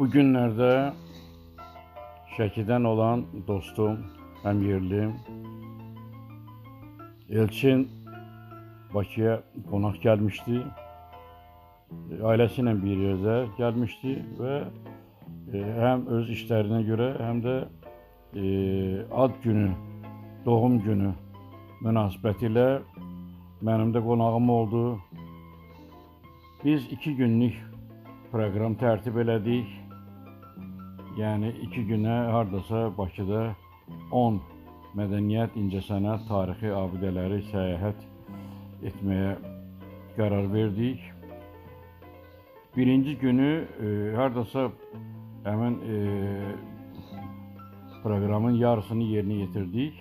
Bugünlerde Şəkidən olan dostum, həmyerlim Elçin Bakıya qonaq gəlmişdi. Ailəsi ilə bir yerdə gəlmişdi və həm öz işlərinə görə, həm də ad günü, doğum günü münasibətilə mənim də qonağım oldu. Biz 2 günlük proqram tərtib elədik. Yəni 2 günə hardasa Bakıda 10 mədəniyyət, incəsənət, tarixi abidələri səyahət etməyə qərar verdik. Birinci günü hardasa həmin proqramın yarısını yerinə yetirdik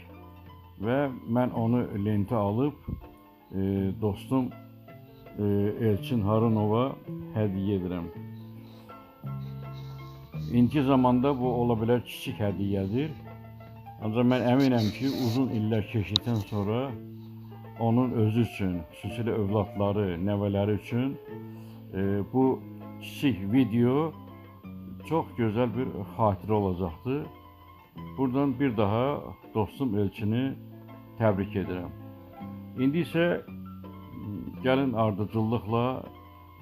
və mən onu lentə alıb dostum Elçin Harunova hədiyyə edirəm. İndiki zamanda bu ola bilər kiçik hədiyyədir. Ancaq mən əminəm ki, uzun illər keçdikdən sonra onun özü üçün, xüsusilə övladları, nəvələri üçün bu kiçik video çox gözəl bir xatirə olacaqdır. Buradan bir daha dostum Elçini təbrik edirəm. İndi isə gəlin ardıcıllıqla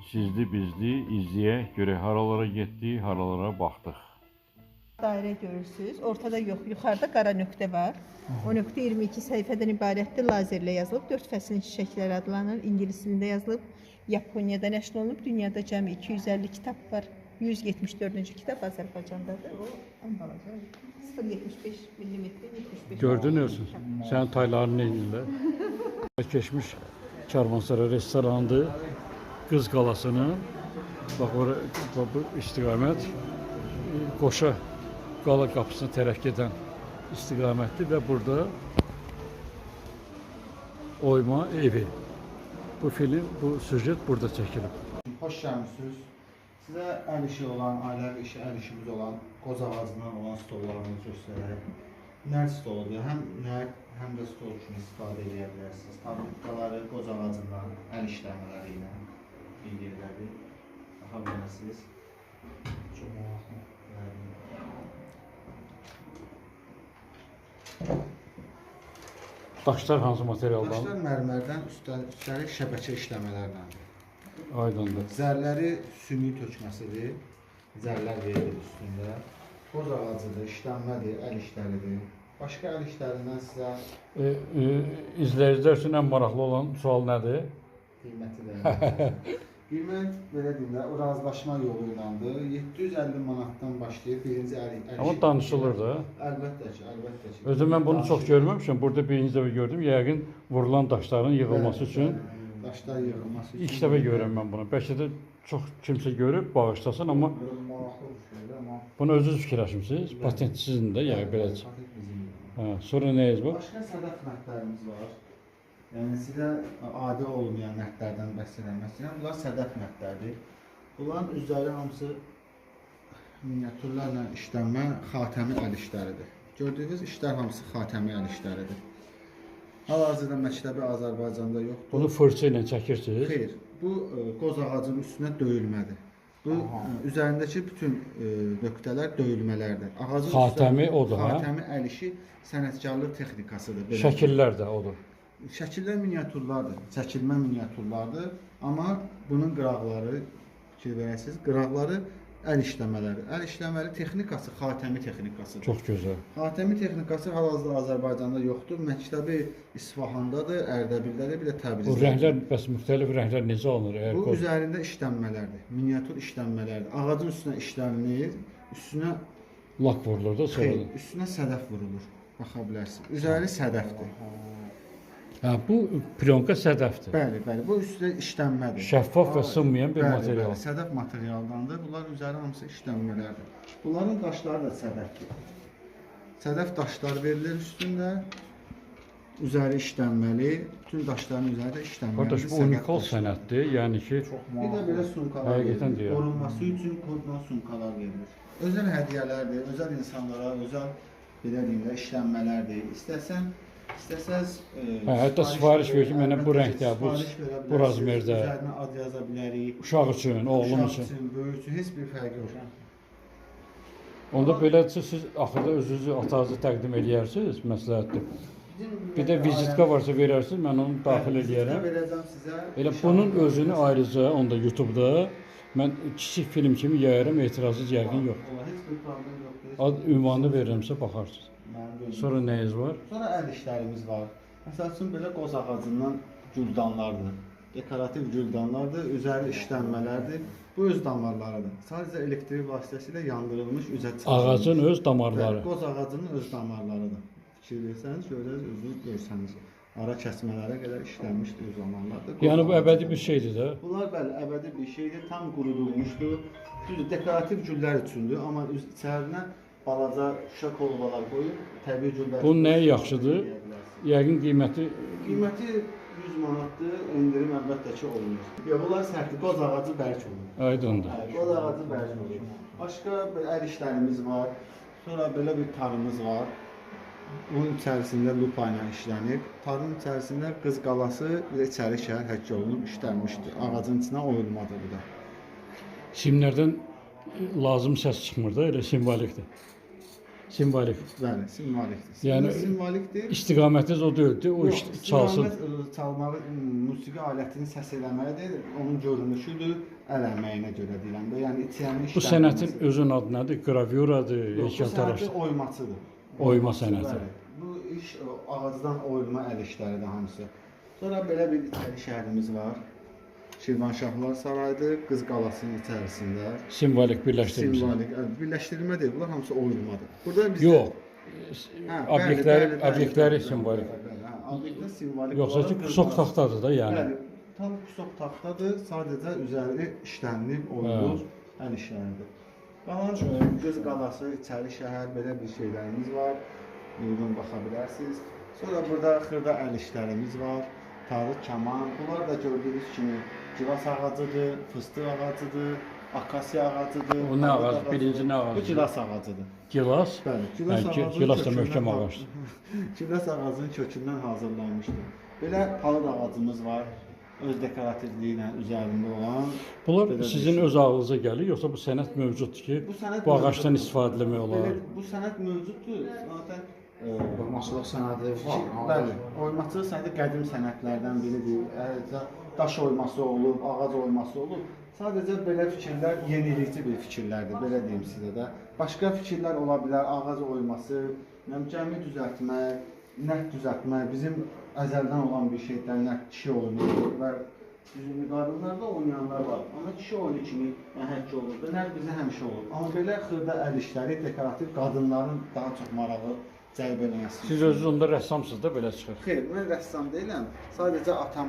sizli bizli izləyək, görək haralara getdi, haralara baxdıq. Dairə görürsünüz. Ortada yox, yuxarıda qara nöqtə var. O nöqtə 22 səhifədən ibarətdir. Lazerlə yazılıb. 4 fəslin çiçəkləri adlanır. İngilis dilində yazılıb. Yaponiyada nəşr olunub. Dünyada cəmi 250 kitab var. 174-cü kitab Azərbaycandadır. O ən balaca 0.75 mm 75. Gördünüz, sənin tayların neyinlə? Keçmiş Karvansara restoranıdır. Qız qalasının, bax bu istiqamət Qoşa qala qapısına tərəf gedən istiqamətdir və burada oyma evi. Bu film, bu süjet burada çəkilib. Xoş gəlmişsiniz. Sizə əl işi olan, ailəvi işi, əl işimiz olan qoz ağacından olan stollarını göstərərək. Nərd stoludur. Həm nərd, həm də stol kimi istifadə edə bilərsiniz. Tabletkaları qoz ağacından, əl işləmələri ilə bilgiləri baxa bilərsiniz. Çox maraqlı. Daşlar hansı materialdan? Daşlar mərmərdən, üstəlik şəbəkə işləmələrdən. Aydındır. Zərləri sümük tökməsidir. Zərlər verilir üstündə. Qoz ağacıdır, işlənmədir, əl işləridir. Başqa əl işlərindən sizə İzləyicilər üçün ən maraqlı olan sual nədir? qiyməti də. Qiymət belə deyim də, o razılaşma yolu ilədir. 750 manatdan başlayıb birinci əl. Amma danışılır da. Əlbəttə ki, əlbəttə ki. Özüm mən bunu çox görməmişəm. Burada birinci dəfə gördüm. Yəqin vurulan daşların yığılması üçün. Daşlar yığılması üçün. İlk dəfə görürəm mən bunu. Bəlkə də çox kimsə görüb bağışlasın, amma Maraqlı bir şeydir, amma bunu özünüz fikirləşmisiniz. Patent sizin də, yəni beləcə. Sonra nəyiz bu? Başqa sədəf nətlərimiz var. Yəni sizə adi olmayan nətlərdən bəhs etmək istəyirəm. Bunlar sədəf nətlərdir. Bunların üzəri hamısı miniatürlərlə işlənmə xatəmi əl işləridir. Gördüyünüz işlər hamısı xatəmi əl işləridir. Hal-hazırda məktəbi Azərbaycanda yoxdur. Bunu fırça ilə çəkirsiniz. Xeyr, bu qoz ağacının üstünə döyülmədir. Bu üzərindəki bütün nöqtələr döyülmələrdir. Ağacın Xatəmi odur, hə? Xatəmi əl işi sənətkarlıq texnikasıdır. Şəkillər də odur. Şəkillər miniatürlardır, çəkilmə miniatürlardır. Amma bunun qıraqları, fikir verəsiniz, qıraqları əl işləmələri. Əl işləməli texnikası xatəmi texnikasıdır. Çox gözəl. Xatəmi texnikası hal-hazırda Azərbaycanda yoxdur. Məktəbi İsfahandadır, Ərdəbildədir, bir də Təbrizdə. Bu rənglər, bəs müxtəlif rənglər necə alınır? Bu üzərində işlənmələrdir, miniatür işlənmələrdir. Ağacın üstünə işlənir, üstünə lak vurulur da sonra. xeyr, üstünə sədəf vurulur. Baxa bilərsiniz. Üzəri sədəfdir. Hə, bu plyonka sədəfdir. Bəli, bəli. Bu üstə işlənmədir. Şəffaf və sınmayan bir Bəli, material. Bəli, sədəf materialdandır. Bunlar üzəri hamısı işlənmələrdir. Bunların daşları da sədəfdir. Sədəf daşlar verilir üstündə. Üzəri işlənməli. Bütün daşların üzəri də işlənməli. Qardaş, bu unikal sənətdir. Yəni ki, Bir də belə sumkalar həqiqətən verilir. deyirəm. Qorunması üçün kodla sumkalar verilir. Özəl hədiyyələrdir, özəl insanlara, özəl belə deyim də işlənmələrdir. İstəsəz hətta sifariş verir ki, mənə bu rəngdə, bu razmerdə. Üzərinə ad yaza bilərik. Uşaq üçün, oğlum üçün. Uşaq üçün, böyük üçün heç bir fərqi yox. Onda belədirsə siz axırda özünüzü atanızı təqdim eləyərsiniz, məsləhətdir. Bir də vizitka varsa verərsiniz, mən onu daxil eləyərəm. Verəcəm sizə. Elə bunun özünü ayrıca onda YouTube-da mən kiçik film kimi yayarım, etirazsız yəqin yox. Heç bir problem yoxdur. Ad ünvanını verirəmsə baxarsınız. Sonra nəyiniz var? Sonra əl işlərimiz var. Məsəl üçün belə qoz ağacından güldanlardır. Dekorativ güldanlardır, üzəri işlənmələrdir. Bu öz damarlarıdır. Sadəcə elektrik vasitəsilə yandırılmış üzə çıxır. Ağacın öz damarları. Qoz ağacının öz damarlarıdır. Fikir versəniz, özünüz görsəniz. Ara kəsmələrə qədər işlənmişdir o zamanlarda. Yəni bu əbədi bir şeydir də. Bunlar bəli, əbədi bir şeydir, tam qurudulmuşdur. Düzdür, dekorativ güllər üçündür, amma içərinə balaca şüşə kolbalar qoyub təbii güllər. Bunun nəyi yaxşıdır? Yəqin qiyməti Qiyməti 100 manatdır, endirim əlbəttə ki olunur. Yox, bunlar sərtdir, qoz ağacı bərk olur. aydındır. Qoz ağacı bərk olur. Başqa belə əl işlərimiz var. Sonra belə bir tarımız var. Bunun içərisində lupa ilə işlənib. Tarın içərisində qız qalası, bir də içəri şəhər həkk olunub işlənmişdir. Ağacın içinə oyulmadır bu da. Simlərdən lazım səs çıxmır da, elə simvolikdir. Simvolik. Bəli, simvolikdir. Yəni simvolikdir. İstiqamətiniz o deyildi, o iş çalsın. Çalmağı, musiqi alətini səs eləməli deyil, onun görünüşüdür, əl əməyinə görə deyiləm. Yəni içərini Bu sənətin özün adı nədir? Gravyuradır, heykəltaraş. Bu oymaçıdır. Oyma sənəti. Bu iş ağacdan oyulma əl işləridir hamısı. Sonra belə bir içəri şəhərimiz var. Şirvanşahlar sarayıdır, Qız qalasının içərisində. Simvolik birləşdirmişsiniz. Simvolik, birləşdirmə deyil, bunlar hamısı oyulmadır. Burada biz Yox. Obyektləri simvolik. Obyektlər simvolik. Yoxsa ki, kusok taxtadır da yəni. Bəli, tam kusok taxtadır, sadəcə üzəri işlənib, oyulur, əl işləridir. Qalan Qız qalası, içəri şəhər, belə bir şeylərimiz var. Uyğun baxa bilərsiniz. Sonra burada xırda əl işlərimiz var. Tarıq, kaman. Bunlar da gördüyünüz kimi gilas ağacıdır, fıstıq ağacıdır, akasiya ağacıdır. O nə ağac? Birinci nə ağacı? Bu gilas ağacıdır. Gilas? Bəli, gilas ağacının gilas da kökündən möhkəm ağacdır. Gilas ağacının kökündən hazırlanmışdır. Belə palıd ağacımız var. Öz dekorativliyi ilə üzərində olan. Bunlar belə sizin öz ağlınıza gəlir, yoxsa bu sənət mövcuddur ki, bu ağacdan istifadə etmək olar? Bu sənət mövcuddur. Zaten Oymaçılıq sənədi var. bəli, oymaçılıq sənədi qədim sənətlərdən biridir. Daş oyması olub, ağac oyması olub. Sadəcə belə fikirlər yenilikçi bir fikirlərdir, belə deyim sizə də. Başqa fikirlər ola bilər, ağac oyması, gəmi düzəltmək, nət düzəltmək, bizim əzəldən olan bir şeydən nət kişi oyunu və düzünlü qadınlarda oynayanlar var. Amma kişi oyunu kimi həkk olur, nət bizə həmişə olur. Amma belə xırda əl işləri, dekorativ qadınların daha çox marağı cəlb eləməsi. Siz özünüz onda rəssamsınız da belə çıxır. Xeyr, mən rəssam deyiləm. Sadəcə atam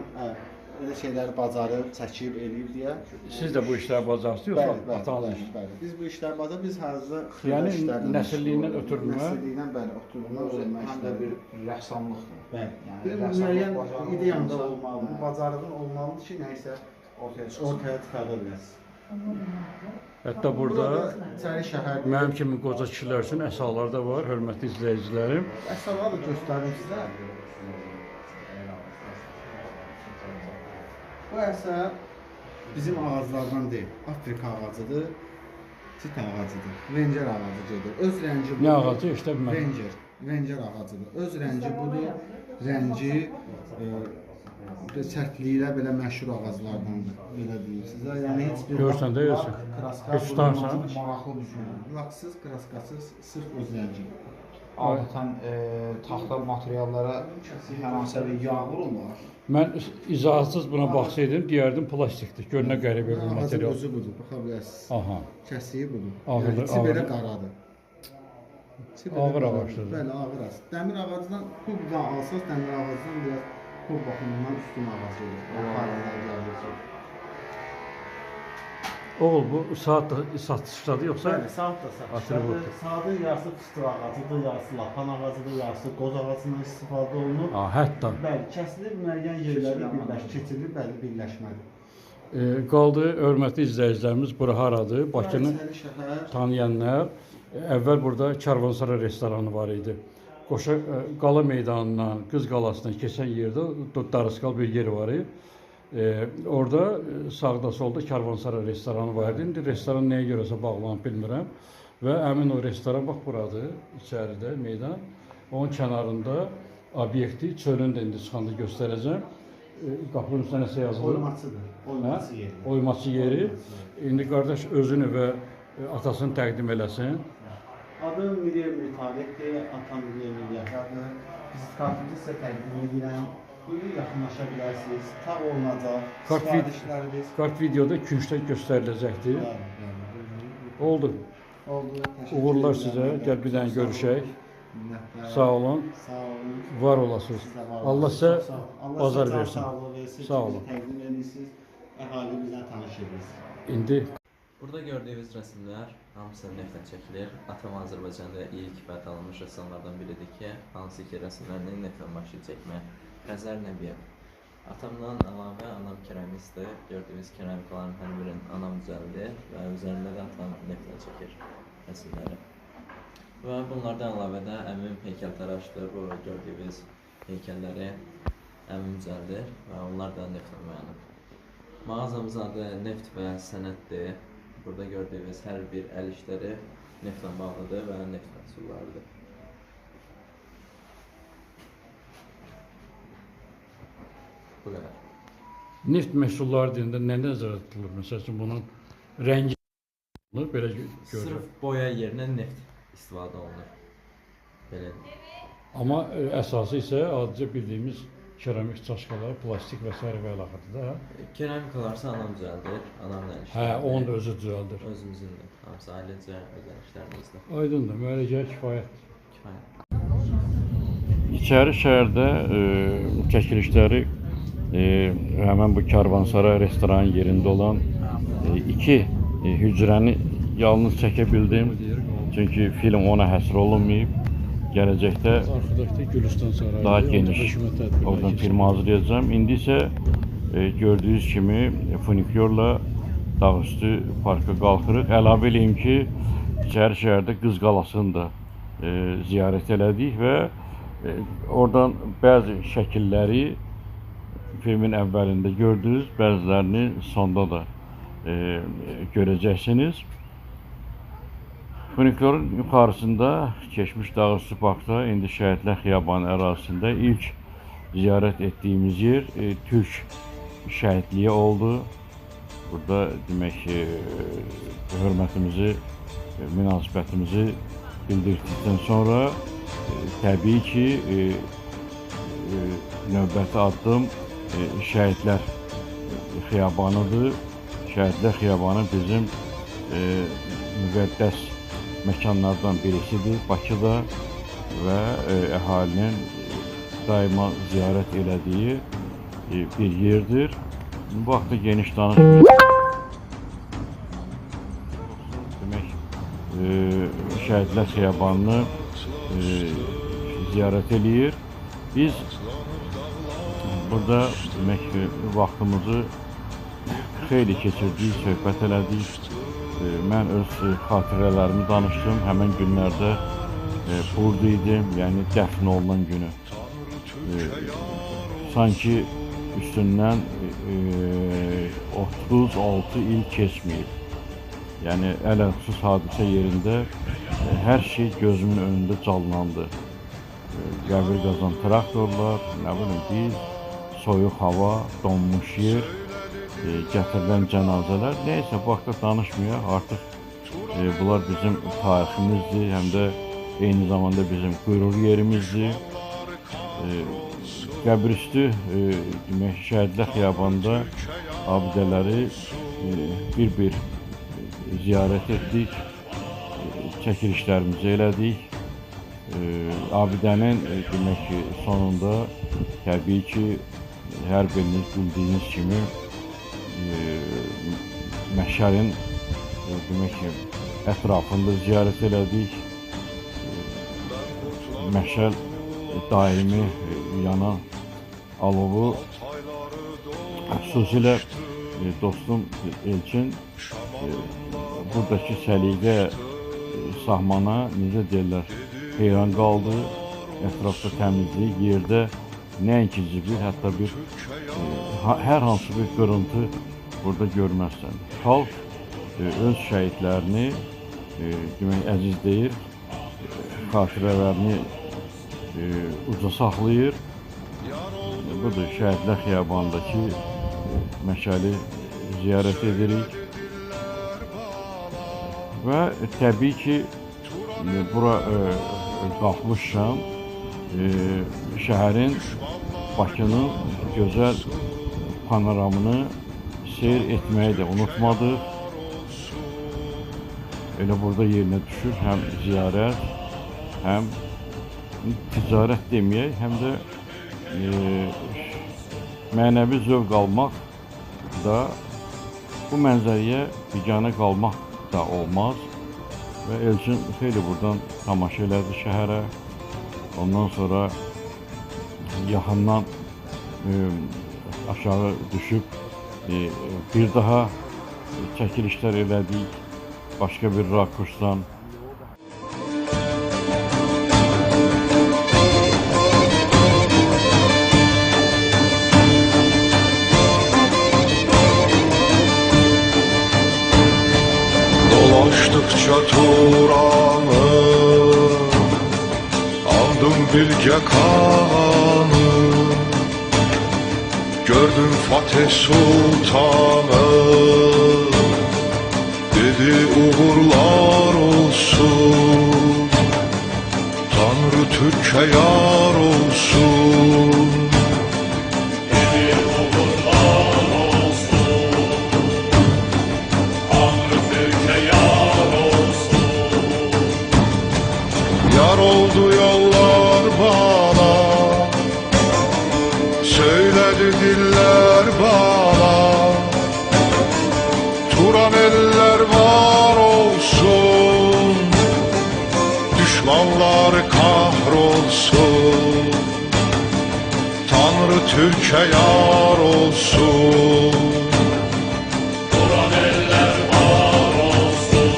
elə şeyləri bacarır, çəkib, eləyib deyə. Siz də bu işləri bacarsınız, yoxsa atanız? Bəli. Biz bu işləri bacarır, biz hazırda xırda Yəni işlərlə nəsilliyindən ötürülmə. Nəsilliyindən bəli, ötürülmə olma Həm də işləri. bir rəssamlıqdır. Bəli. Yəni Bir rəssamlıq müəyyən bacarığı ideyanda olsa, olmalıdır, bu bacarığın olmalıdır ki, nəyisə ortaya çıxsın. ortaya çıxarda biləsən. Hətta burada İçəri şəhər mənim kimi qoca kişilər üçün əsalar da var, hörmətli izləyicilərim. əsaları da göstərim sizə. Bu əsə bizim ağaclardan deyil, Afrika ağacıdır, çit ağacıdır, vencər ağacıdır. Öz rəngi budur. Nə ağacı işte bilməm. Vencər ağacıdır. Öz rəngi budur, rəngi sərtliyi ilə belə məşhur ağaclardandır, belə deyim sizə. Yəni heç bir Görsən də lak, görsən. kraska Heç tutarsan. vurulmamış. Maraqlı düşünürəm. Laksız, kraskasız, sırf öz rəngi. Adətən taxta materiallara hər hansı bir yağ vururlar. Mən izahatsız buna baxsaydım, deyərdim plastikdir. Gör nə qəribə bir Ağacın material. özü budur, baxa bilərsiniz. Aha. Kəsiyi budur. Ağır- Yəni, içi belə ağır- qaradır. İçi belə Ağır qaradır. ağacdır. Bəli, ağır ağac. Dəmir ağacından puldan alsaz, dəmir ağacından biraz pul baxımından üstün ağac olur. Yuxarıdan gəlirsə. Oğul bu saat da satışdadır yoxsa? Bəli, saat da Atribut. satışdadır. Saatın yarısı fıstıq ağacıdır, yarısı lapan ağacıdır, yarısı qoz ağacından istifadə olunur. Ha, hətta. Bəli, kəsilib müəyyən yerləri keçirilib, bəli, birləşmədir. Qaldı hörmətli izləyicilərimiz, bura haradır? Bakını İçəri şəhər tanıyanlar, əvvəl burada Karvansaray restoranı var idi. Qoşa Qala meydanından Qız qalasına keçən yerdə Darısqal bir yer var idi. Orada sağda solda Karvansaray restoranı var idi. İndi restoran nəyə görəsə bağlanıb bilmirəm. və həmin o restoran bax buradır, içəridə meydan. Onun kənarında obyekti çölün də indi çıxanda göstərəcəm. Qapının üstünə nəsə yazılır? Oymaçıdır. Oymaçı yeri. Oymaçı yeri. İndi qardaş özünü və atasını təqdim eləsin. Adım Miryev Mütabekdir, atam Miryev Yahyadır. Vizit kartımızı sizə təqdim edirəm. Buyurun, yaxınlaşa bilərsiniz. Tağ olunacaq, sifarişləriniz. Kart videoda küncdə göstəriləcəkdir. Oldu. Oldu. Təşəkkür Uğurlar edirəm. sizə. Gəl bir dənə görüşək. Minnətlər. Sağ olun. Sağ olun. Var olasınız. Siz də var olun. Allah sizə Çox sağ olun. Allah bazar sizə can versin. sağlığı versin. Sağ olun. Bizi təqdim edirsiniz. Əhali bizlə tanış edirsiniz. İndi Burada gördüyünüz rəsmlər hamısı neftlə çəkilir. Atam Azərbaycanda ilk və tanınmış rəssamlardan biridir ki, hansı ki rəsmlərini neftlə başlayıb çəkməyə. Xəzər Nəbiyev. Atamdan əlavə anam keramistdir. Gördüyünüz keramikaların hər birinin anam düzəldir və üzərində də atam neftlə çəkir rəsmləri. Və bunlardan əlavə də əmim heykəltaraşdır. Bu gördüyünüz heykəlləri əmim düzəldir və onlar da neftlə müəyyəndir. Mağazamızın adı Neft və Sənətdir. Burada gördüyünüz hər bir əl işləri neftlə bağlıdır və neft məhsullarıdır. Bu qədər. neft məhsulları deyəndə nə nəzərdə tutulur? Məsəl üçün bunun rəngi belə görürük. Sırf boya yerinə neft istifadə olunur. Belə. Amma əsası isə adicə bildiyimiz keramik çaşkalar, plastik və s. və əlaqədir də. Keramikalarsa anam düzəldir, anamla Hə, işlədir. onu da özü düzəldir. Özümüzündür. Hamısı ailecə özəl işlərimizdir. Aydındır, müəlləcə kifayət. Kifayət. İçəri şəhərdə çəkilişləri həmən bu Karvansaray restoranın yerində olan iki hücrəni yalnız çəkə bildim. Çünki film ona həsr olunmayıb. Gələcəkdə Arkadakı Gülüstan Sarayı daha geniş oradan film hazırlayacağım. İndi isə gördüyünüz kimi funikulyorla dağüstü parka qalxırıq. Əlavə eləyim ki, içəri şəhərdə Qız Qalasını da ziyarət elədik və oradan bəzi şəkilləri filmin əvvəlində gördünüz, bəzilərini sonda da görəcəksiniz. Funikulyorun yuxarısında keçmiş Dağüstü Parkda, indi Şəhidlər Xiyabanı ərazisində ilk ziyarət etdiyimiz yer Türk şəhidliyi oldu. Burada demək ki, hörmətimizi, münasibətimizi bildirdikdən sonra təbii ki, növbəti addım Şəhidlər Xiyabanıdır. Şəhidlər Xiyabanı bizim müqəddəs məkanlardan birisidir Bakıda və əhalinin daima ziyarət elədiyi bir yerdir. Bu haqda geniş danışmayacağıq. Demək, Şəhidlər Xiyabanını ziyarət eləyir. Biz burada demək ki, vaxtımızı xeyli keçirdik, söhbət elədik. Mən öz xatirələrimi danışdım. Həmin günlərdə burada idim, yəni dəfn olunan günü. Sanki üstündən 36 il keçməyib. Yəni ələlxüsus hadisə yerində hər şey gözümün önündə canlandı. Qəbir qazan traktorlar, nə bilim biz, soyuq hava, donmuş yer, gətirilən cənazələr, neysə bu haqda danışmayaq, artıq bunlar bizim tariximizdir, həm də eyni zamanda bizim qürur yerimizdir. Qəbrüstü demək, Şəhidlər Xiyabanında abidələri bir-bir ziyarət etdik, çəkilişlərimizi elədik. Abidənin demək ki, sonunda təbii ki, hər biriniz bildiyiniz kimi məşərin demək ki, ətrafında ziyarət elədik. Məşəl daimi yanan alovu xüsusilə dostum Elçin buradakı səliqə sahmana necə deyirlər, heyran qaldı. Ətrafda təmizlik, yerdə nəinki zibil, hətta bir hər hansı bir qırıntı burada görməzsən. Xalq öz şəhidlərini demək əzizləyir, xatirələrini uca saxlayır. Budur, Şəhidlər Xiyabanındakı məşəli ziyarət edirik. Və təbii ki, bura qalxmışam, şəhərin, Bakının gözəl panoramını seyr etməyi də unutmadıq. Elə burada yerinə düşür həm ziyarət, həm ticarət deməyək, həm də mənəvi zövq almaq da, bu mənzərəyə biganə qalmaq da olmaz. Və Elçin xeyli buradan tamaşa elədi şəhərə. Ondan sonra yaxından aşağı düşüb bir daha çəkilişlər elədik başqa bir rakursdan. Dolaştıkça Turan'ı, andım Bilge Kağan'ı, gördüm Fatih Sultan'ı, dedi uğurlar olsun, Tanrı Türk'e yar olsun. Dedi uğurlar olsun, Tanrı Türk'e yar olsun. Yar oldu yollar bana, söyledi diller bana, Turan eller var olsun, düşmanlar kahrolsun, Tanrı Türk'e yar olsun. Turan eller var olsun,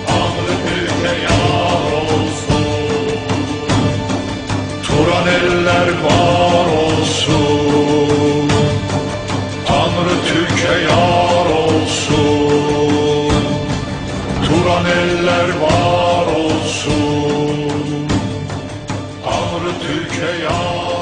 Tanrı Türk'e yar olsun. Turan eller var olsun, Tanrı Türk'e yar olsun. Turan eller var olsun, Tanrı Türk'e yar olsun.